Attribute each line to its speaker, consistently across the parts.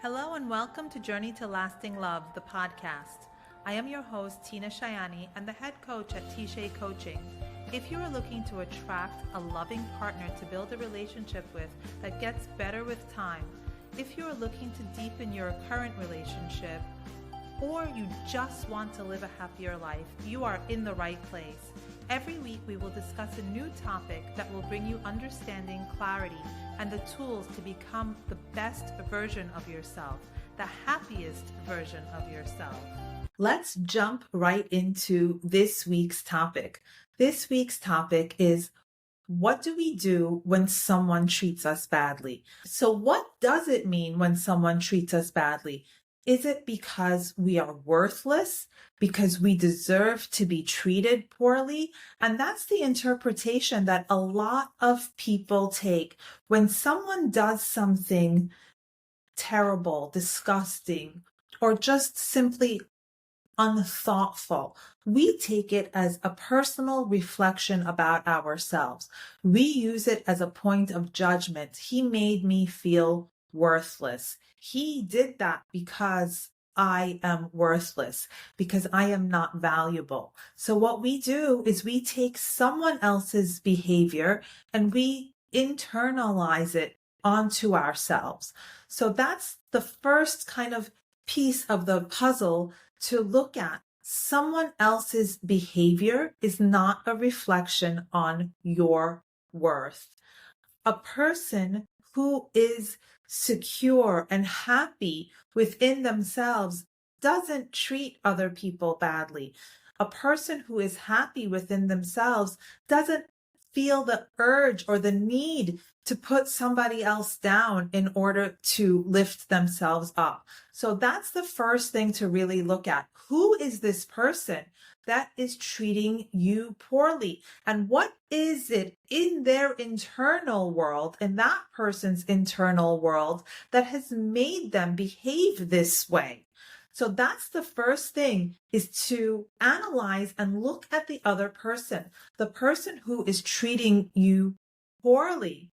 Speaker 1: Hello and welcome to Journey to Lasting Love, the podcast. I am your host, Tina Shayani, and the head coach at Tishay Coaching. If you are looking to attract a loving partner to build a relationship with that gets better with time, if you are looking to deepen your current relationship, or you just want to live a happier life, you are in the right place. Every week we will discuss a new topic that will bring you understanding, clarity, and the tools to become the best version of yourself, the happiest version of yourself. Let's jump right into this week's topic. This week's topic is, what do we do when someone treats us badly? So what does it mean when someone treats us badly? Is it because we are worthless? Because we deserve to be treated poorly? And that's the interpretation that a lot of people take when someone does something terrible, disgusting, or just simply unthoughtful. We take it as a personal reflection about ourselves. We use it as a point of judgment. He made me feel worthless. He did that because I am worthless, because I am not valuable. So what we do is we take someone else's behavior and we internalize it onto ourselves. So that's the first kind of piece of the puzzle to look at. Someone else's behavior is not a reflection on your worth. A person who is secure and happy within themselves doesn't treat other people badly. A person who is happy within themselves doesn't feel the urge or the need to put somebody else down in order to lift themselves up. So that's the first thing to really look at. Who is this person that is treating you poorly? And what is it in their internal world, in that person's internal world, that has made them behave this way? So that's the first thing, is to analyze and look at the other person, the person who is treating you poorly,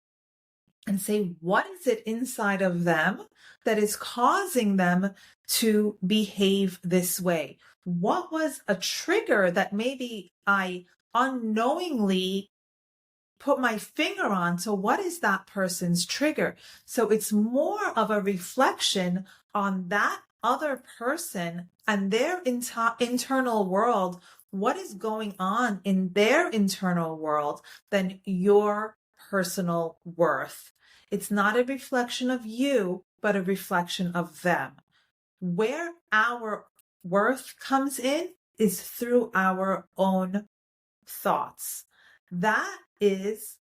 Speaker 1: and say, what is it inside of them that is causing them to behave this way? What was a trigger that maybe I unknowingly put my finger on? So what is that person's trigger? So it's more of a reflection on that other person and their internal world. What is going on in their internal world than your personal worth? It's not a reflection of you, but a reflection of them. Where our worth comes in is through our own thoughts. That is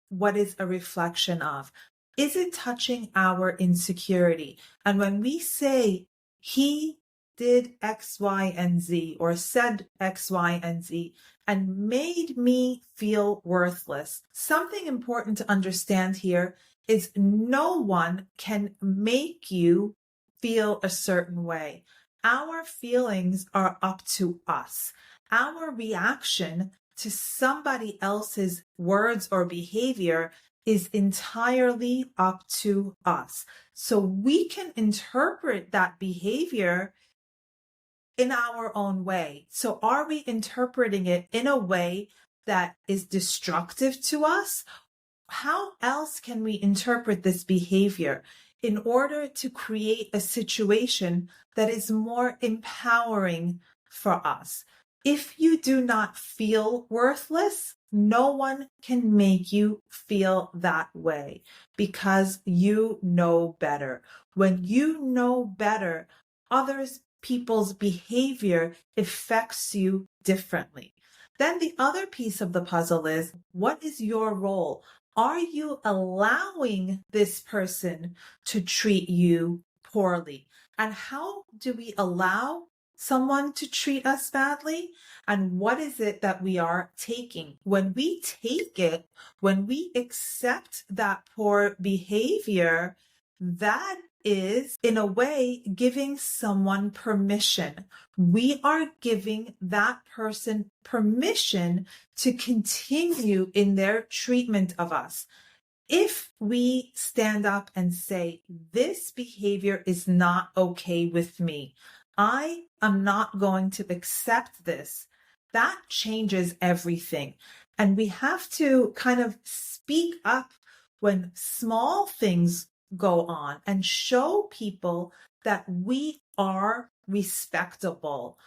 Speaker 1: what is a reflection of. Is it touching our insecurity? And when we say, he did X, Y, and Z, or said X, Y, and Z, and made me feel worthless, something important to understand here is no one can make you feel a certain way. Our feelings are up to us. Our reaction to somebody else's words or behavior is entirely up to us. So we can interpret that behavior in our own way. So are we interpreting it in a way that is destructive to us? How else can we interpret this behavior in order to create a situation that is more empowering for us? If you do not feel worthless, no one can make you feel that way, because you know better. When you know better, people's behavior affects you differently. Then the other piece of the puzzle is, what is your role? Are you allowing this person to treat you poorly? And how do we allow someone to treat us badly? And what is it that we are taking? When we take it, when we accept that poor behavior, that is, in a way, giving someone permission. We are giving that person permission to continue in their treatment of us. if we stand up and say, this behavior is not okay with me, I am not going to accept this, that changes everything. And we have to kind of speak up when small things go on and show people that we are respectable.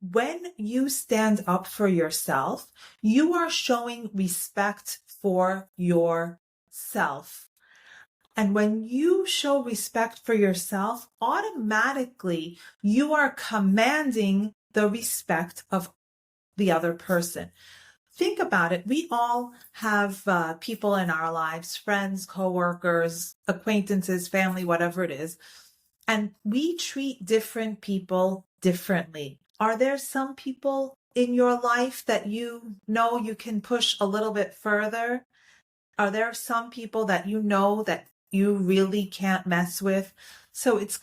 Speaker 1: When you stand up for yourself, you are showing respect for yourself. And when you show respect for yourself, automatically you are commanding the respect of the other person. Think about it. We all have people in our lives, friends, coworkers, acquaintances, family, whatever it is. And we treat different people differently. Are there some people in your life that you know you can push a little bit further? Are there some people that you know that you really can't mess with? So it's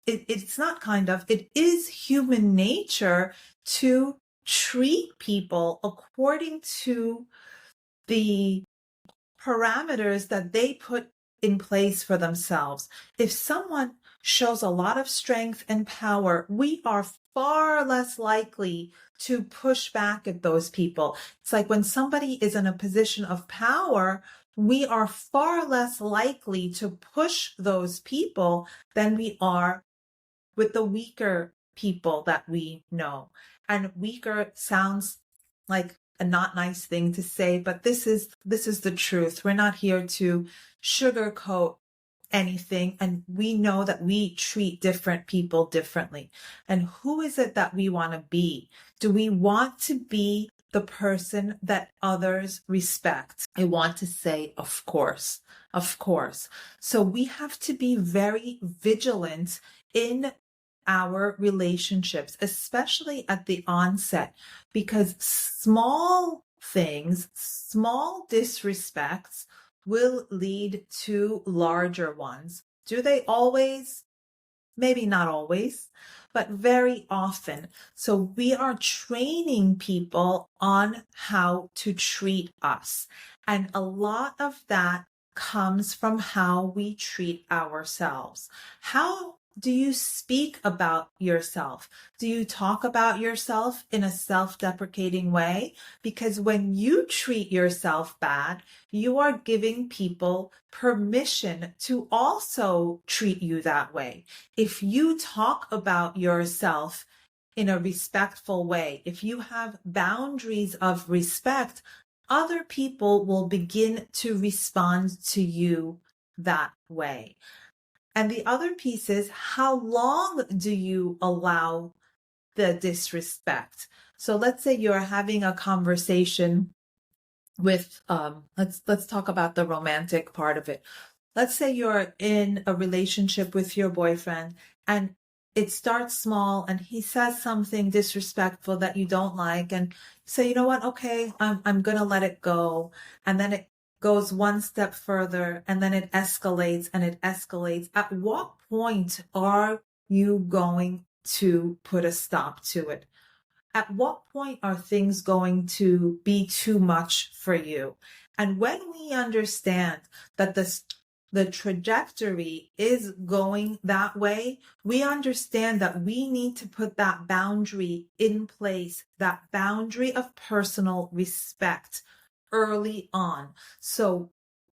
Speaker 1: it's not kind of, it is human nature to treat people according to the parameters that they put in place for themselves. If someone shows a lot of strength and power, we are far less likely to push back at those people. It's like when somebody is in a position of power, we are far less likely to push those people than we are with the weaker people that we know. And weaker sounds like a not nice thing to say, but this is the truth. We're not here to sugarcoat anything, and we know that we treat different people differently. And who is it that we want to be? Do we want to be the person that others respect? I want to say, of course, of course. So we have to be very vigilant in our relationships, especially at the onset, because small things, small disrespects will lead to larger ones. Do they always? Maybe not always, but very often. So we are training people on how to treat us. And a lot of that comes from how we treat ourselves. How do you speak about yourself? Do you talk about yourself in a self-deprecating way? Because when you treat yourself bad, you are giving people permission to also treat you that way. If you talk about yourself in a respectful way, if you have boundaries of respect, other people will begin to respond to you that way. And the other piece is, how long do you allow the disrespect? So let's say you're having a conversation with, let's talk about the romantic part of it. Let's say you're in a relationship with your boyfriend and it starts small and he says something disrespectful that you don't like, and say, you know what? Okay, I'm going to let it go. And then it goes one step further, and then it escalates and it escalates. At what point are you going to put a stop to it? At what point are things going to be too much for you? And when we understand that the trajectory is going that way, we understand that we need to put that boundary in place, that boundary of personal respect early on. So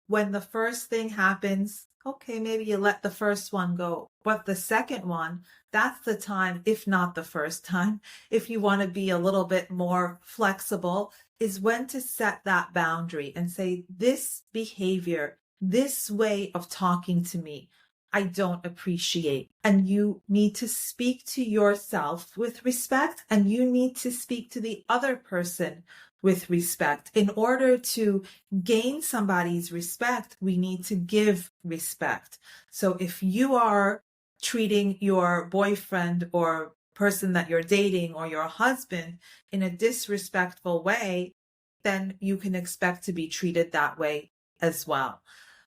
Speaker 1: when the first thing happens, okay, maybe you let the first one go. But the second one, that's the time, if not the first time, if you want to be a little bit more flexible, is when to set that boundary and say, this behavior, this way of talking to me, I don't appreciate. And you need to speak to yourself with respect, and you need to speak to the other person with respect. In order to gain somebody's respect, we need to give respect. So if you are treating your boyfriend or person that you're dating or your husband in a disrespectful way, then you can expect to be treated that way as well.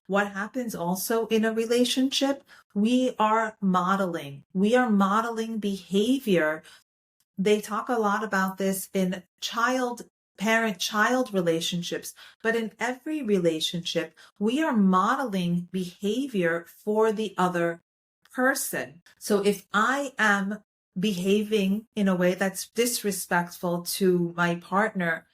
Speaker 1: What happens also in a relationship? We are modeling behavior. They talk a lot about this in child parent-child relationships, but in every relationship, we are modeling behavior for the other person. So if I am behaving in a way that's disrespectful to my partner,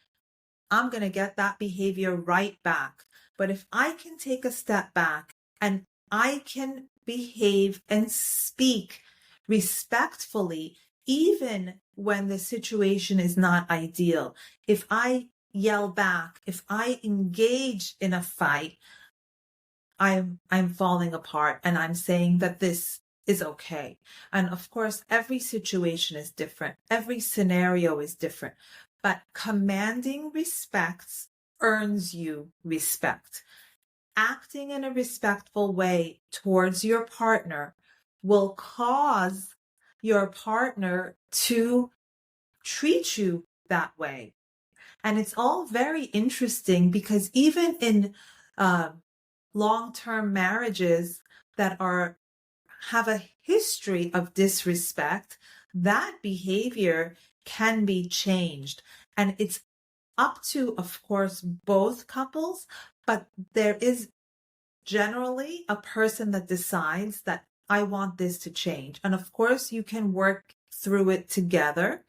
Speaker 1: I'm going to get that behavior right back. But if I can take a step back and I can behave and speak respectfully, even when the situation is not ideal, if I yell back, if I engage in a fight, I'm falling apart, and I'm saying that this is okay. And of course, every situation is different. Every scenario is different. But commanding respect earns you respect. Acting in a respectful way towards your partner will cause your partner to treat you that way. And it's all very interesting because even in long-term marriages that have a history of disrespect, that behavior can be changed. And it's up to, of course, both couples, but there is generally a person that decides that I want this to change. And of course, you can work through it together,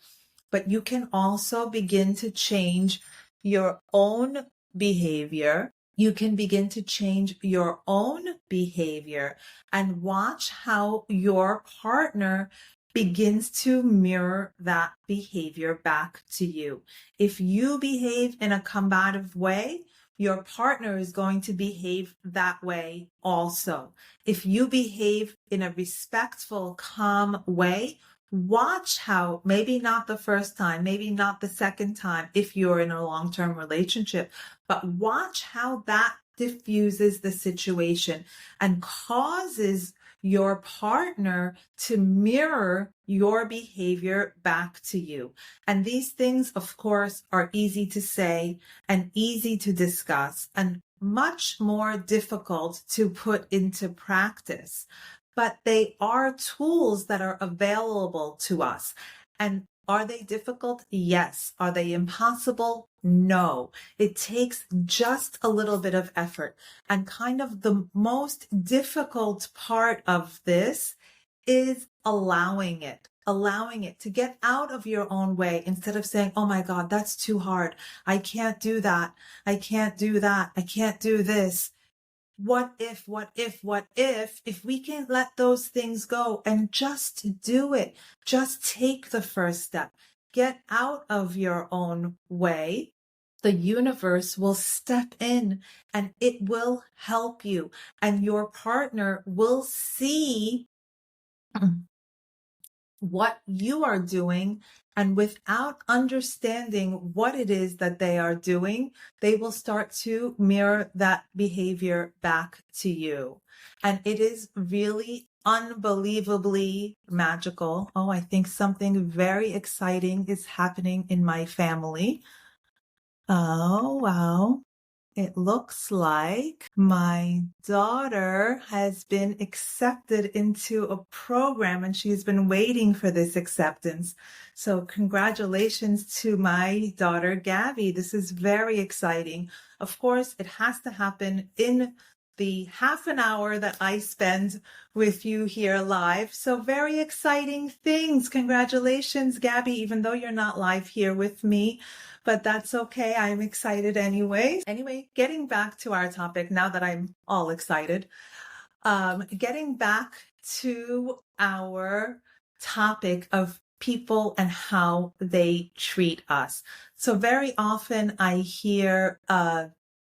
Speaker 1: but you can also begin to change your own behavior. You can begin to change your own behavior and watch how your partner begins to mirror that behavior back to you. If you behave in a combative way, your partner is going to behave that way also. If you behave in a respectful, calm way, watch how, maybe not the first time, maybe not the second time if you're in a long-term relationship, but watch how that diffuses the situation and causes your partner to mirror your behavior back to you. And these things, of course, are easy to say and easy to discuss and much more difficult to put into practice. But they are tools that are available to us. And are they difficult? Yes. Are they impossible? No. It takes just a little bit of effort. And kind of the most difficult part of this is allowing it to get out of your own way instead of saying, oh my God, that's too hard. I can't do that. I can't do that. I can't do this. What if we can let those things go and just do it, just take the first step, get out of your own way, the universe will step in and it will help you, and your partner will see what you are doing, and without understanding what it is that they are doing, they will start to mirror that behavior back to you. And it is really unbelievably magical. Oh, I think something very exciting is happening in my family. Oh, wow. It looks like my daughter has been accepted into a program and she's been waiting for this acceptance. So congratulations to my daughter, Gabby. This is very exciting. Of course, it has to happen in the half an hour that I spend with you here live. So very exciting things. Congratulations, Gabby, even though you're not live here with me, but that's okay. I'm excited anyway. Anyway, getting back to our topic now that I'm all excited, getting back to our topic of people and how they treat us. So very often I hear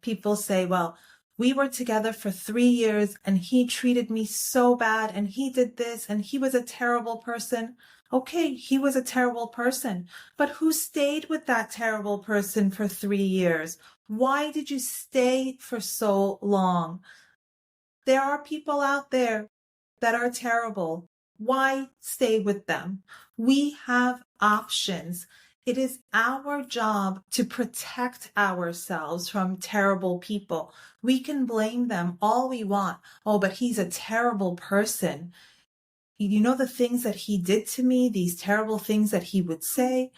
Speaker 1: people say, well, we were together for 3 years and he treated me so bad and he did this and he was a terrible person. Okay, he was a terrible person, but who stayed with that terrible person for 3 years? Why did you stay for so long? There are people out there that are terrible. Why stay with them? We have options. It is our job to protect ourselves from terrible people. We can blame them all we want. Oh, but he's a terrible person. You know the things that he did to me, these terrible things that he would say?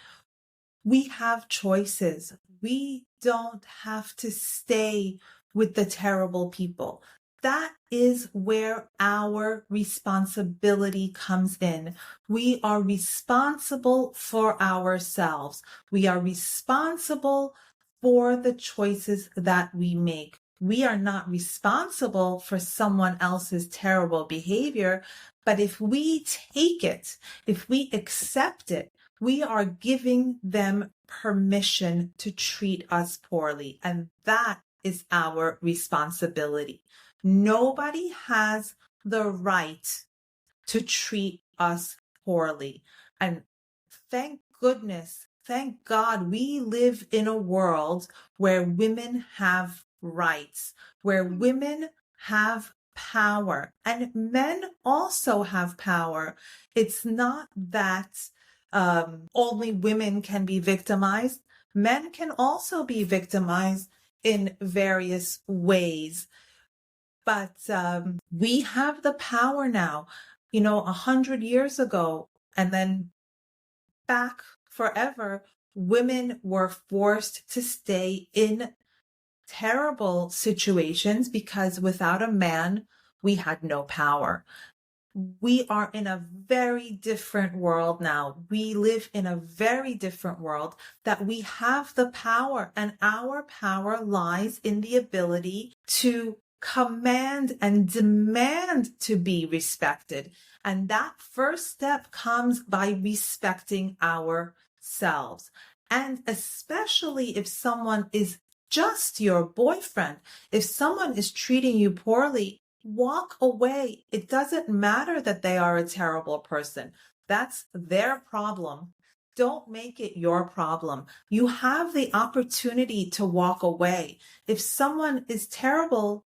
Speaker 1: We have choices. We don't have to stay with the terrible people. That is where our responsibility comes in. We are responsible for ourselves. We are responsible for the choices that we make. We are not responsible for someone else's terrible behavior, but if we take it, if we accept it, we are giving them permission to treat us poorly. And that is our responsibility. Nobody has the right to treat us poorly. And thank goodness, thank God, we live in a world where women have rights, where women have power, and men also have power. It's not that only women can be victimized. Men can also be victimized in various ways. But we have the power now. 100 years ago, and then back forever, women were forced to stay in terrible situations because without a man, we had no power. We are in a very different world now. We live in a very different world that we have the power, and our power lies in the ability to command and demand to be respected. And that first step comes by respecting ourselves. And especially if someone is just your boyfriend, if someone is treating you poorly, walk away. It doesn't matter that they are a terrible person. That's their problem. Don't make it your problem. You have the opportunity to walk away. If someone is terrible,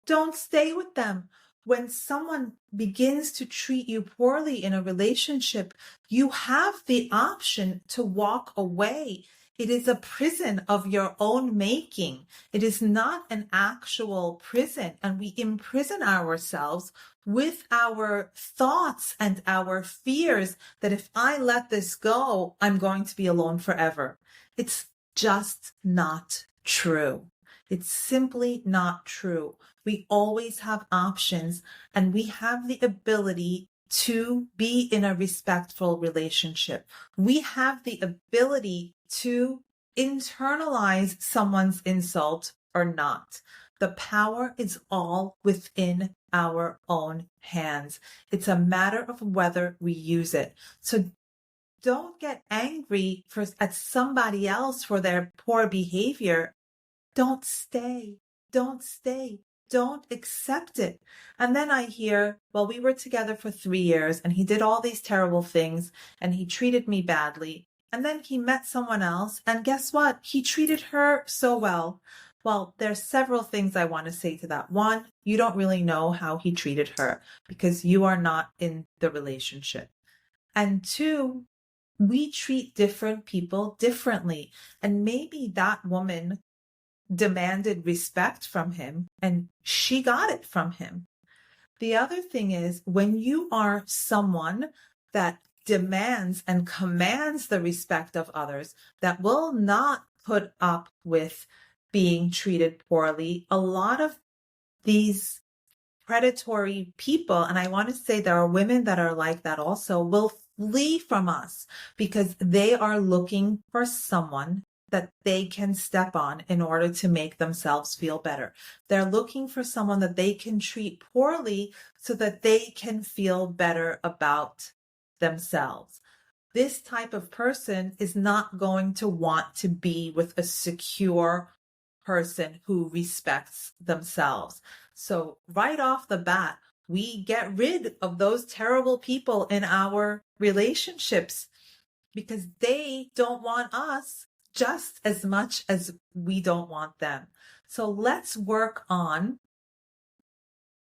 Speaker 1: don't stay with them. When someone begins to treat you poorly in a relationship, you have the option to walk away. It is a prison of your own making. It is not an actual prison, and we imprison ourselves with our thoughts and our fears that if I let this go, I'm going to be alone forever. It's just not true. It's simply not true. We always have options, and we have the ability to be in a respectful relationship. We have the ability to internalize someone's insult or not. The power is all within our own hands. It's a matter of whether we use it. So don't get angry at somebody else for their poor behavior. Don't stay. Don't stay. Don't accept it. And then I hear, well, we were together for 3 years and he did all these terrible things and he treated me badly. And then he met someone else, and guess what? He treated her so well. Well, there's several things I want to say to that. One, you don't really know how he treated her because you are not in the relationship. And two, we treat different people differently. And maybe that woman demanded respect from him and she got it from him. The other thing is, when you are someone that demands and commands the respect of others, that will not put up with being treated poorly, a lot of these predatory people, and I want to say there are women that are like that also, will flee from us because they are looking for someone that they can step on in order to make themselves feel better. They're looking for someone that they can treat poorly so that they can feel better about themselves. This type of person is not going to want to be with a secure person who respects themselves. So right off the bat, we get rid of those terrible people in our relationships because they don't want us just as much as we don't want them. So let's work on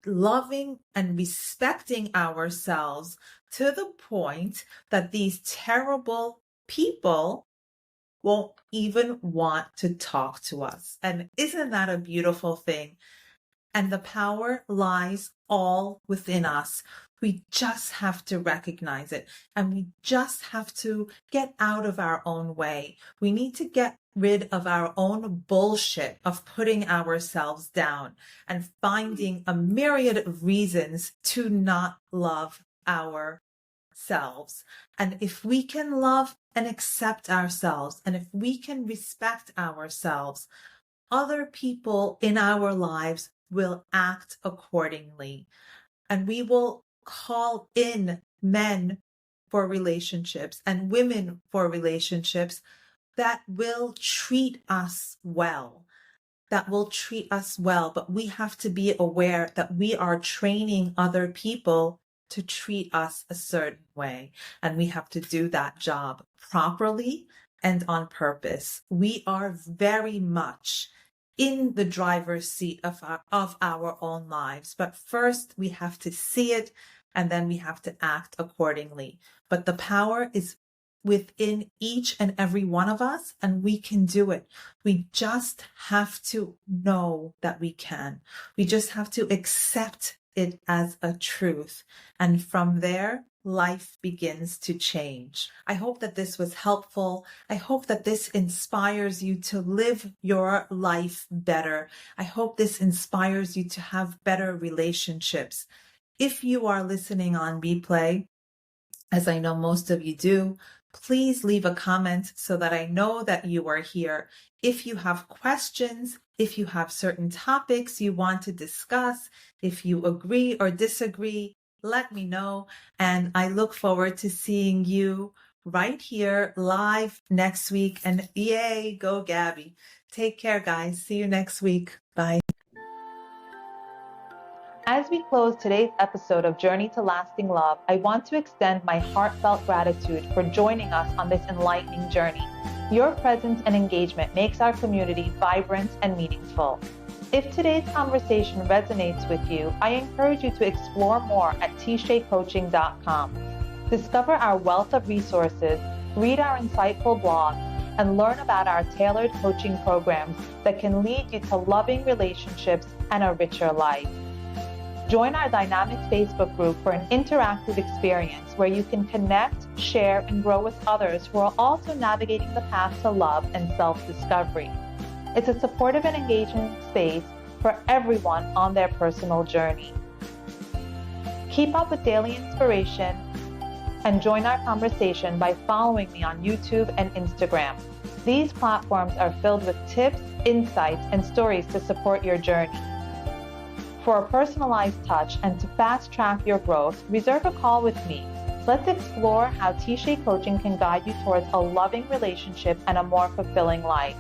Speaker 1: loving and respecting ourselves to the point that these terrible people won't even want to talk to us. And isn't that a beautiful thing? And the power lies all within us. We just have to recognize it, and we just have to get out of our own way. We need to get rid of our own bullshit of putting ourselves down and finding a myriad of reasons to not love ourselves. And if we can love and accept ourselves, and if we can respect ourselves, other people in our lives will act accordingly. And we will call in men for relationships and women for relationships that will treat us well. But we have to be aware that we are training other people to treat us a certain way. And we have to do that job properly and on purpose. We are very much in the driver's seat of our own lives. But first we have to see it, and then we have to act accordingly. But the power is within each and every one of us, and we can do it. We just have to know that we can. We just have to accept it as a truth. And from there, life begins to change. I hope that this was helpful. I hope that this inspires you to live your life better. I hope this inspires you to have better relationships. If you are listening on replay, as I know most of you do, please leave a comment so that I know that you are here. If you have questions, if you have certain topics you want to discuss, if you agree or disagree, let me know. And I look forward to seeing you right here live next week. And yay, go Gabby. Take care, guys. See you next week. Bye. As we close today's episode of Journey to Lasting Love, I want to extend my heartfelt gratitude for joining us on this enlightening journey. Your presence and engagement makes our community vibrant and meaningful. If today's conversation resonates with you, I encourage you to explore more at tshaycoaching.com. Discover our wealth of resources, read our insightful blog, and learn about our tailored coaching programs that can lead you to loving relationships and a richer life. Join our dynamic Facebook group for an interactive experience where you can connect, share, and grow with others who are also navigating the path to love and self-discovery. It's a supportive and engaging space for everyone on their personal journey. Keep up with daily inspiration and join our conversation by following me on YouTube and Instagram. These platforms are filled with tips, insights, and stories to support your journey. For a personalized touch and to fast-track your growth, reserve a call with me. Let's explore how T-Shay Coaching can guide you towards a loving relationship and a more fulfilling life.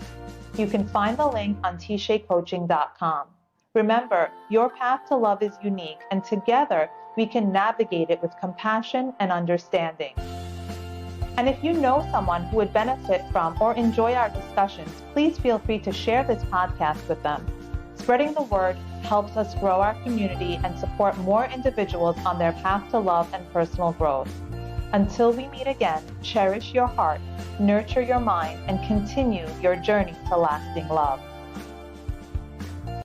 Speaker 1: You can find the link on tshaycoaching.com. Remember, your path to love is unique, and together we can navigate it with compassion and understanding. And if you know someone who would benefit from or enjoy our discussions, please feel free to share this podcast with them. Spreading the word helps us grow our community and support more individuals on their path to love and personal growth. Until we meet again, cherish your heart, nurture your mind, and continue your journey to lasting love.